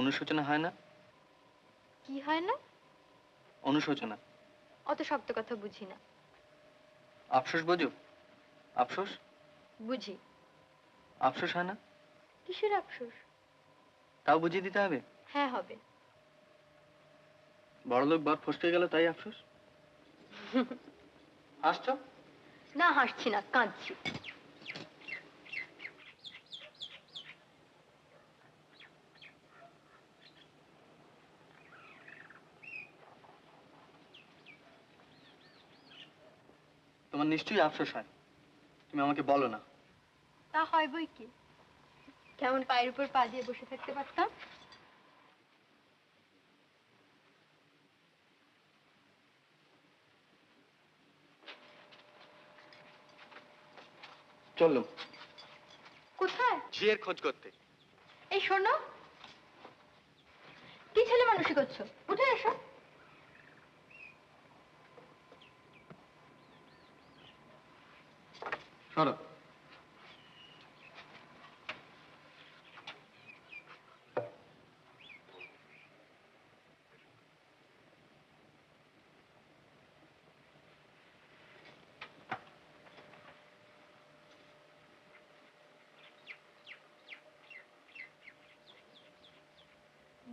অনুশোচনা হয় না? কি হয় না? অনুশোচনা। অত শক্ত কথা বুঝি না। আফসোস বোঝো? আফসোস? বুঝি। আফসোস হয় না? কিসের আফসোস? তাও বুঝিয়ে দিতে হবে? হ্যাঁ হবে। বড়লোক বাপ ফসকে গেল তাই আফসোস? হাসছো? না হাসছি না, কাঁদছি। তোমার নিশ্চয়ই আফসোস হয়, তুমি আমাকে বলো না। তা হয় বই কি, কেমন পায়ের উপর পা দিয়ে বসে থাকতে পারতাম। চললুম। কোথায়? ঝিয়ের খোঁজ করতে। এই শোনো, কি ছেলে মানুষই করছো, উঠে এসো। সরো।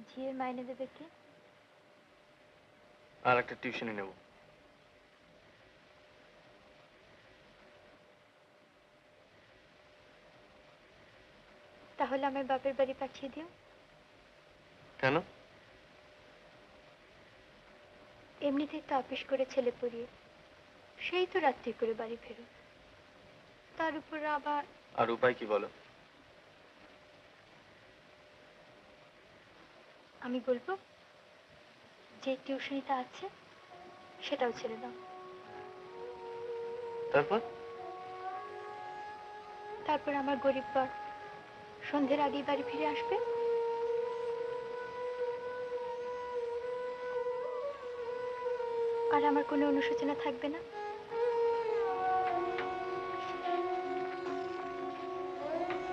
ঝিয়ের মাইনে দেবে কে? আর একটা টিউশনি নেব। তাহলে আমার বাপের বাড়ি পাঠিয়ে দিও। কেন? এমনিতেই তো অফিস করে ছেলে পড়িয়ে সেই তো রাত্রি করে বাড়ি ফেরো, তার উপর আবার। আর উপায় কি বলো? আমি বলবো যে টিউশনিটা আছে সেটাও ছেড়ে দাও। তারপর? তারপর আমার গরিব বর সন্ধ্যের আগেই বাড়ি ফিরে আসবে। আর আমার কোনো অনুশোচনা থাকবে না।